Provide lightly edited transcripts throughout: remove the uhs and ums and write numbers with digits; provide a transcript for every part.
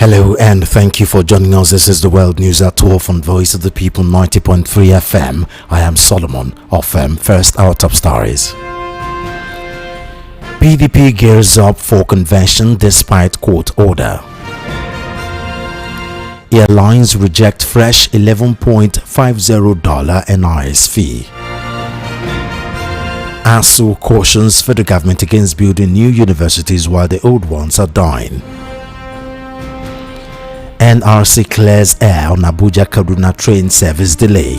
Hello and thank you for joining us. This is the World News at 12 on Voice of the People 90.3 FM. I am Solomon of First Our Top Stories. PDP gears up for convention despite court order. Airlines reject fresh $11.50 NIS fee. ASU cautions federal government against building new universities while the old ones are dying. NRC clears air on Abuja-Kaduna train service delay.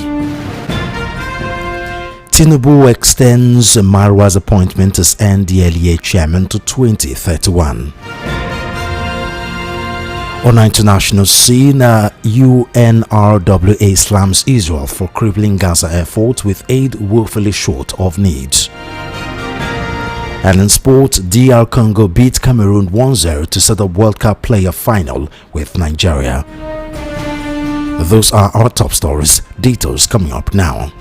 Tinubu extends Marwa's appointment as NDLA chairman to 2031. On an international scene, UNRWA slams Israel for crippling Gaza effort with aid woefully short of needs. And in sport, DR Congo beat Cameroon 1-0 to set up World Cup player final with Nigeria. Those are our top stories. Details coming up now.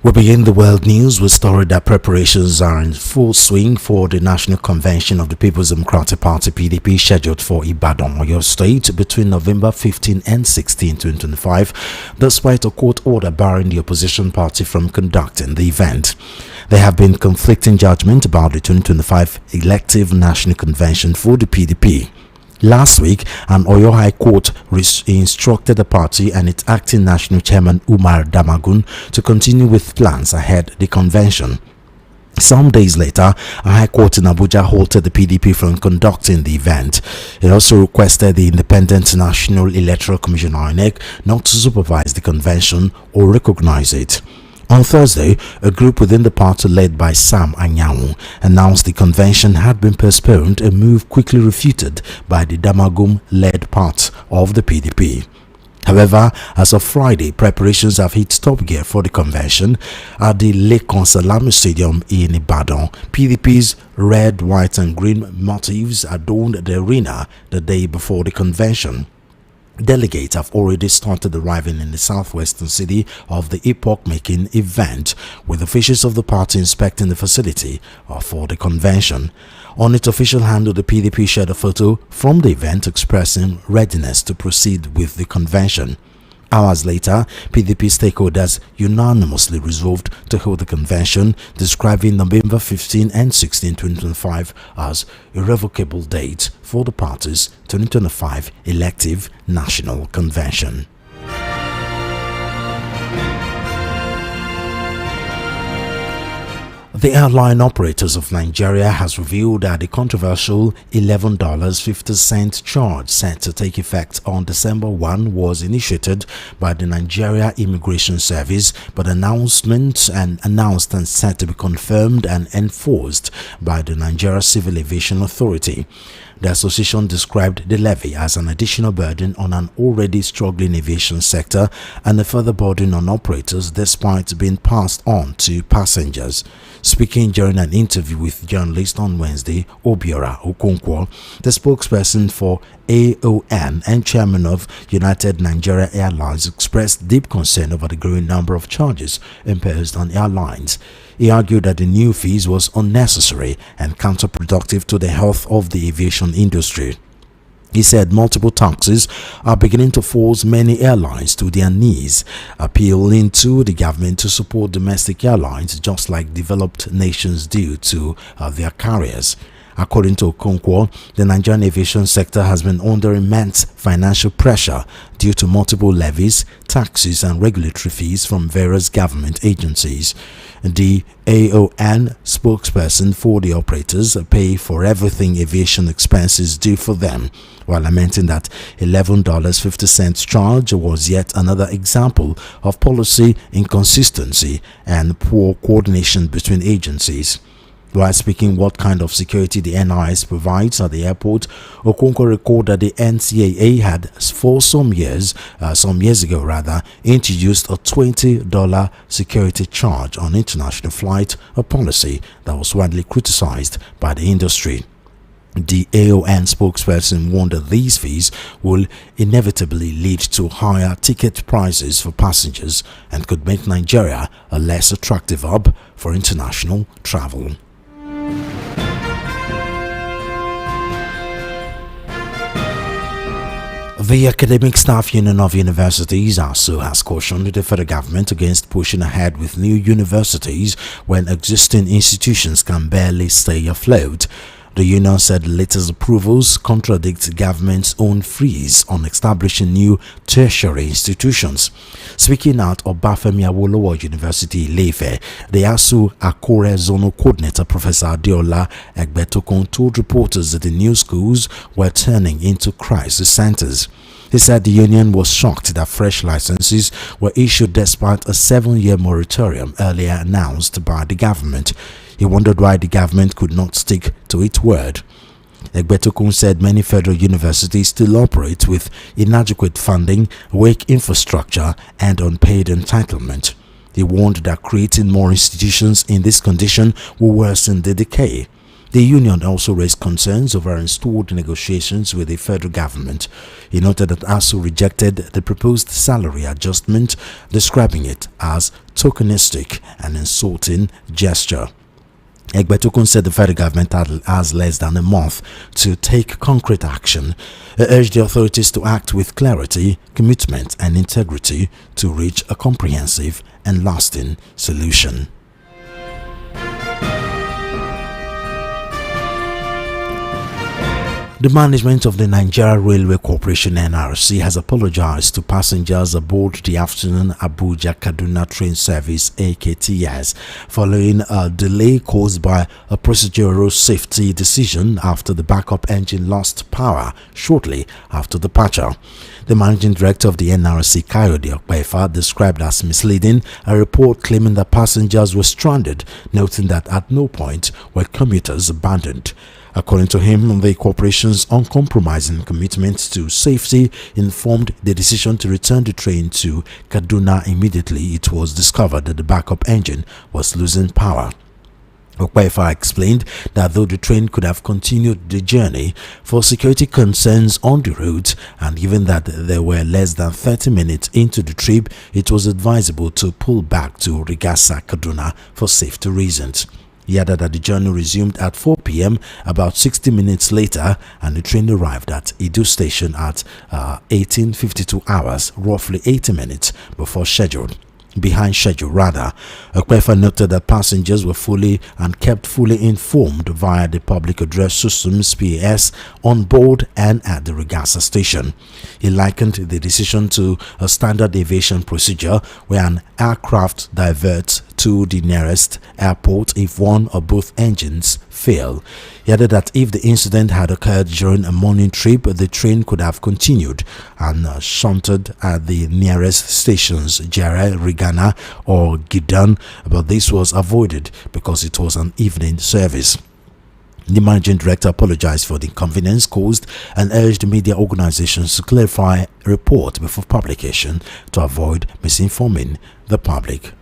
We begin the world news with story that preparations are in full swing for the National Convention of the People's Democratic Party PDP scheduled for Ibadan, Oyo State between November 15 and 16, 2025, despite a court order barring the opposition party from conducting the event. There have been conflicting judgments about the 2025 elective National Convention for the PDP. Last week, an Oyo High Court instructed the party and its acting national chairman Umar Damagun to continue with plans ahead the convention. Some days later, a High Court in Abuja halted the PDP from conducting the event. It also requested the Independent National Electoral Commission (INEC) not to supervise the convention or recognize it. On Thursday, a group within the party led by Sam Anyanwu announced the convention had been postponed, a move quickly refuted by the Damagum-led part of the PDP. However, as of Friday, preparations have hit top gear for the convention at the Lekan Salami Stadium in Ibadan. PDP's red, white and green motifs adorned the arena the day before the convention. Delegates have already started arriving in the southwestern city of the epoch-making event, with officials of the party inspecting the facility for the convention. On its official handle, the PDP shared a photo from the event expressing readiness to proceed with the convention. Hours later, PDP stakeholders unanimously resolved to hold the convention, describing November 15 and 16, 2025 as irrevocable date for the party's 2025 elective national convention. The Airline Operators of Nigeria has revealed that the controversial $11.50 charge set to take effect on December 1 was initiated by the Nigeria Immigration Service, but announced and set to be confirmed and enforced by the Nigeria Civil Aviation Authority. The association described the levy as an additional burden on an already struggling aviation sector and a further burden on operators despite being passed on to passengers. Speaking during an interview with journalists on Wednesday, Obiora Okonkwo, the spokesperson for AON and chairman of United Nigeria Airlines, expressed deep concern over the growing number of charges imposed on airlines. He argued that the new fees was unnecessary and counterproductive to the health of the aviation industry. He said multiple taxes are beginning to force many airlines to their knees, appealing to the government to support domestic airlines just like developed nations do to their carriers. According to Okonkwo, the Nigerian aviation sector has been under immense financial pressure due to multiple levies, taxes and regulatory fees from various government agencies. The AON spokesperson for the operators pay for everything aviation expenses do for them, while lamenting that $11.50 charge was yet another example of policy inconsistency and poor coordination between agencies. While speaking what kind of security the NIS provides at the airport, Okonkwo recorded that the NCAA had for some years ago introduced a $20 security charge on international flight, a policy that was widely criticized by the industry. The AON spokesperson warned that these fees will inevitably lead to higher ticket prices for passengers and could make Nigeria a less attractive hub for international travel. The Academic Staff Union of Universities (ASU) has cautioned the federal government against pushing ahead with new universities when existing institutions can barely stay afloat. The union said the latest approvals contradict government's own freeze on establishing new tertiary institutions. Speaking at Obafemi Awolowo University, Ile-Ife, the ASU Akure Zonal Coordinator Professor Adeola Egbetokun told reporters that the new schools were turning into crisis centers. He said the union was shocked that fresh licenses were issued despite a 7-year moratorium earlier announced by the government. He wondered why the government could not stick to its word. Egbetokun said many federal universities still operate with inadequate funding, weak infrastructure, and unpaid entitlement. He warned that creating more institutions in this condition will worsen the decay. The union also raised concerns over installed negotiations with the federal government. He noted that ASU rejected the proposed salary adjustment, describing it as tokenistic and insulting gesture. Egbetokun said the federal government has less than a month to take concrete action. He urged the authorities to act with clarity, commitment, and integrity to reach a comprehensive and lasting solution. The management of the Nigeria Railway Corporation (NRC) has apologized to passengers aboard the afternoon Abuja-Kaduna train service (AKTS) following a delay caused by a procedural safety decision after the backup engine lost power shortly after departure. The managing director of the NRC, Kayode Okpefa, described as misleading a report claiming that passengers were stranded, noting that at no point were commuters abandoned. According to him, the corporation's uncompromising commitment to safety informed the decision to return the train to Kaduna immediately it was discovered that the backup engine was losing power. Okpefa explained that though the train could have continued the journey, for security concerns on the route and given that there were less than 30 minutes into the trip, it was advisable to pull back to Rigasa, Kaduna for safety reasons. He added that the journey resumed at 4 p.m. about 60 minutes later, and the train arrived at Idu station at 18:52 hours, roughly 80 minutes behind schedule. Okpefa noted that passengers were fully and kept fully informed via the public address systems (PAS) on board and at the Rigasa station. He likened the decision to a standard aviation procedure where an aircraft diverts to the nearest airport if one or both engines fail. He added that if the incident had occurred during a morning trip, the train could have continued and shunted at the nearest stations, Jere, Rigana or Gidan, but this was avoided because it was an evening service. The managing director apologized for the inconvenience caused and urged media organizations to clarify a report before publication to avoid misinforming the public.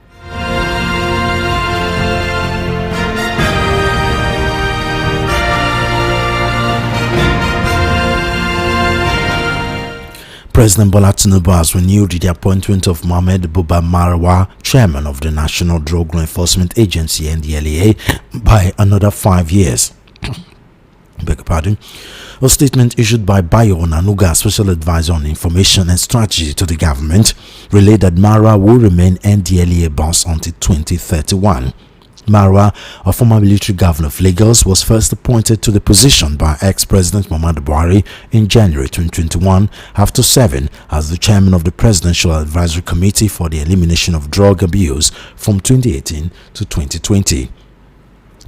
President Bola Tinubu has renewed the appointment of Mohammed Buba Marwa, chairman of the National Drug Law Enforcement Agency (NDLA), by another 5 years. Beg your pardon. A statement issued by Bayo Onanuga, Special Advisor on Information and Strategy to the government, relayed that Marwa will remain NDLA boss until 2031. Marwa, a former military governor of Lagos, was first appointed to the position by ex-President Muhammadu Buhari in January 2021 after serving as the chairman of the Presidential Advisory Committee for the Elimination of Drug Abuse from 2018 to 2020.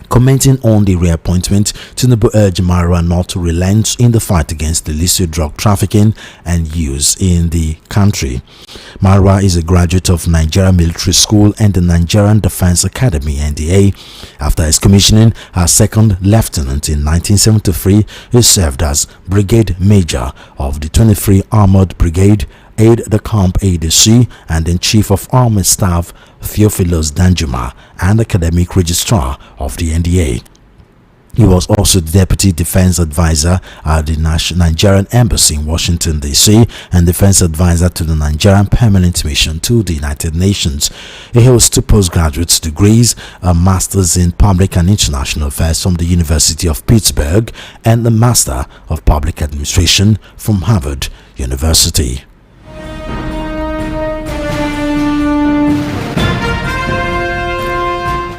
Commenting on the reappointment, Tinubu urged UNRWA not to relent in the fight against illicit drug trafficking and use in the country. UNRWA is a graduate of Nigeria Military School and the Nigerian Defense Academy (NDLA). After his commissioning as second lieutenant in 1973, he served as brigade major of the 23 Armored Brigade, aide-de-camp ADC, and then Chief of Army Staff Theophilus Danjuma, and academic registrar of the NDA. He was also the Deputy Defense Advisor at the Nigerian Embassy in Washington, D.C., and Defense Advisor to the Nigerian Permanent Mission to the United Nations. He holds 2 postgraduate degrees, a Master's in Public and International Affairs from the University of Pittsburgh, and a Master of Public Administration from Harvard University.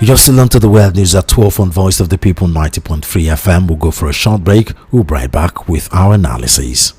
You're still on to the World News at 12 on Voice of the People 90.3 FM. We'll go for a short break. We'll be right back with our analysis.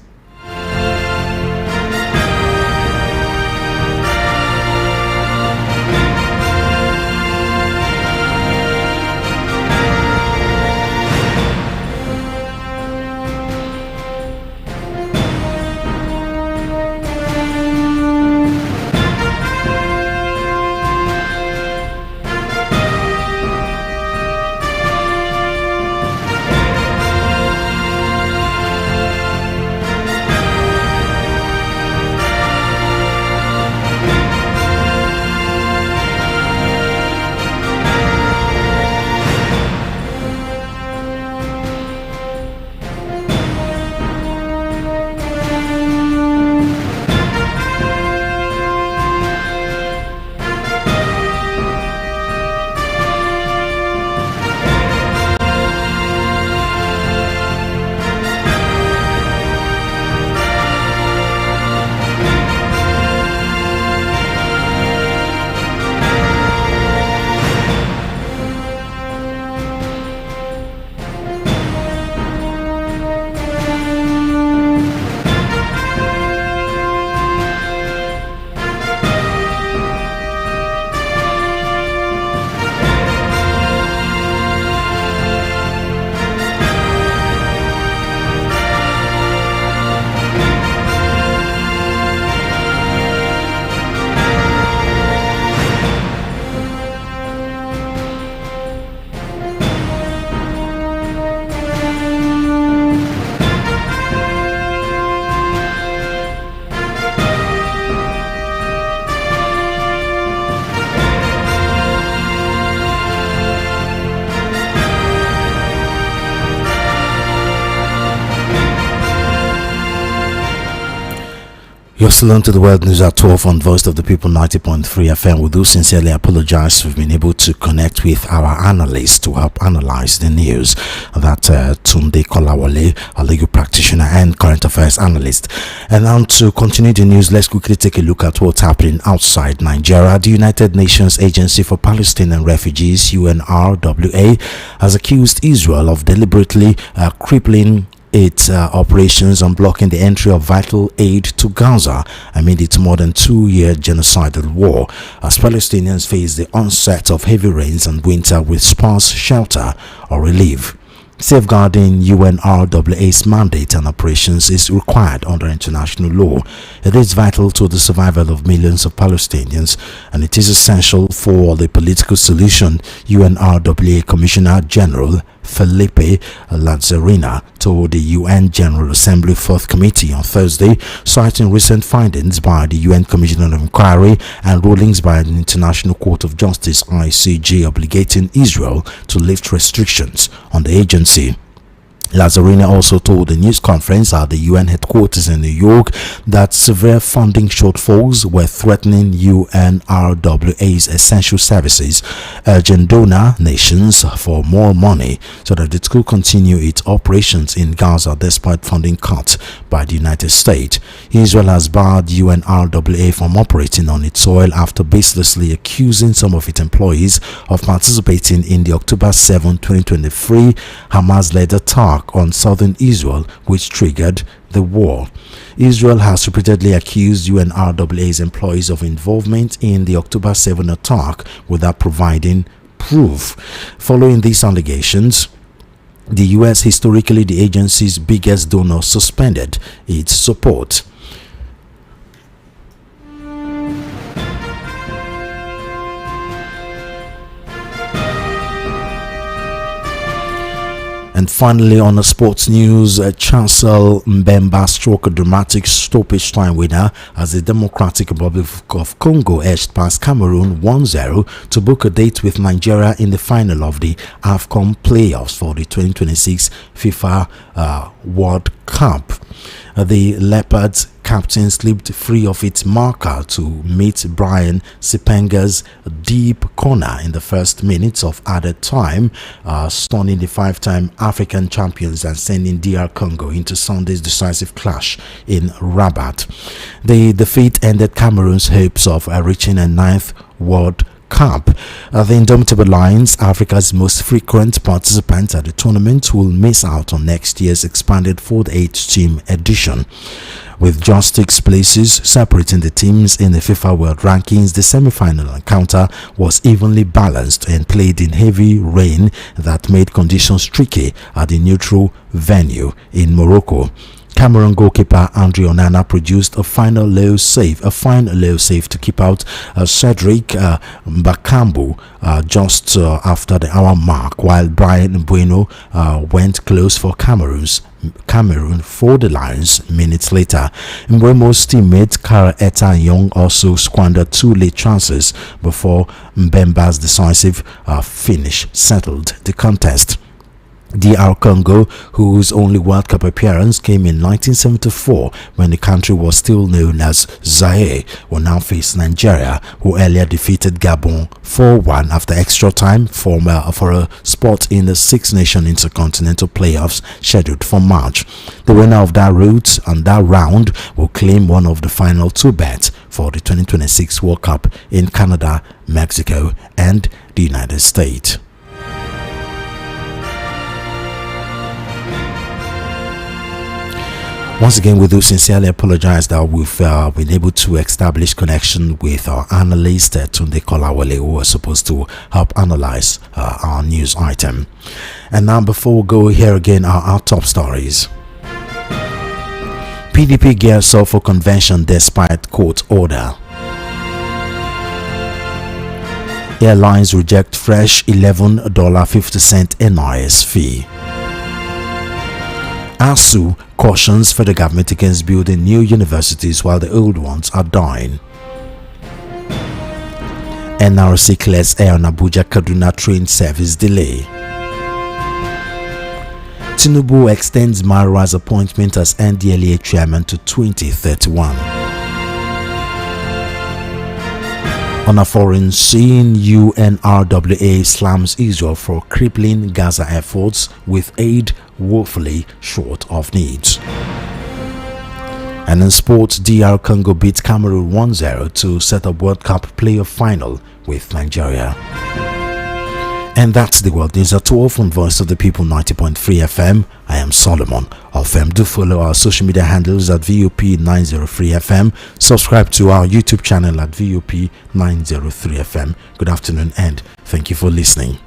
You're still on to the World News at 12 on Voice of the People 90.3 FM. We do sincerely apologize. We've been able to connect with our analysts to help analyze the news. That Tunde Kolawole, a legal practitioner and current affairs analyst. And now to continue the news, let's quickly take a look at what's happening outside Nigeria. The United Nations Agency for Palestinian Refugees, UNRWA, has accused Israel of deliberately crippling its operations on blocking the entry of vital aid to Gaza amid its more than 2-year genocidal war, as Palestinians face the onset of heavy rains and winter with sparse shelter or relief. Safeguarding UNRWA's mandate and operations is required under international law. It is vital to the survival of millions of Palestinians, and it is essential for the political solution, UNRWA Commissioner General Felipe Lazzarina told the UN General Assembly Fourth Committee on Thursday, citing recent findings by the UN Commission of Inquiry and rulings by the International Court of Justice (ICJ) obligating Israel to lift restrictions on the agency. Lazzarina also told the news conference at the UN headquarters in New York that severe funding shortfalls were threatening UNRWA's essential services, urging donor nations for more money so that it could continue its operations in Gaza despite funding cuts by the United States. Israel has barred UNRWA from operating on its soil after baselessly accusing some of its employees of participating in the October 7, 2023 Hamas-led attack on southern Israel, which triggered the war. Israel has repeatedly accused UNRWA's employees of involvement in the October 7 attack without providing proof. Following these allegations, the U.S., historically the agency's biggest donor, suspended its support. And finally, on the sports news, Chancellor Mbemba struck a dramatic stoppage time winner as the Democratic Republic of Congo edged past Cameroon 1-0 to book a date with Nigeria in the final of the AFCON playoffs for the 2026 FIFA World Cup. The Leopards captain slipped free of its marker to meet Brian Sipenga's deep corner in the first minutes of added time, stunning the five-time African champions and sending DR Congo into Sunday's decisive clash in Rabat. The defeat ended Cameroon's hopes of reaching a 9th World Cup. The Indomitable Lions, Africa's most frequent participants at the tournament, will miss out on next year's expanded 48-team edition. With just 6 places separating the teams in the FIFA World Rankings, the semi-final encounter was evenly balanced and played in heavy rain that made conditions tricky at the neutral venue in Morocco. Cameroon goalkeeper Andre Onana produced a fine low save to keep out Cedric Bakambu just after the hour mark, while Brian Bueno went close for Cameroon for the Lions minutes later. Mbeumo's teammate Kara Eta Young also squandered 2 late chances before Mbemba's decisive finish settled the contest. DR Congo, whose only World Cup appearance came in 1974 when the country was still known as Zaire, will now face Nigeria, who earlier defeated Gabon 4-1 after extra time for a spot in the Six Nation Intercontinental Playoffs scheduled for March. The winner of that round will claim one of the final 2 bets for the 2026 World Cup in Canada, Mexico, and the United States. Once again, we do sincerely apologize that we've been able to establish connection with our analyst Tunde Kolawole, who was supposed to help analyze our news item. And now, before we go, here again are our top stories. PDP gears up for convention despite court order. Airlines reject fresh $11.50 NIS fee. ASU cautions federal government against building new universities while the old ones are dying. NRC clears air on Abuja Kaduna train service delay. Tinubu extends Marwa's appointment as NDLA chairman to 2031. On a foreign scene, UNRWA slams Israel for crippling Gaza efforts with aid woefully short of needs. And in sports, DR Congo beat Cameroon 1-0 to set up World Cup playoff final with Nigeria. And that's the world news at 12 on Voice of the People 90.3 FM. I am Solomon of FM. Do follow our social media handles at VOP 903 FM. Subscribe to our YouTube channel at VOP 903 FM. Good afternoon and thank you for listening.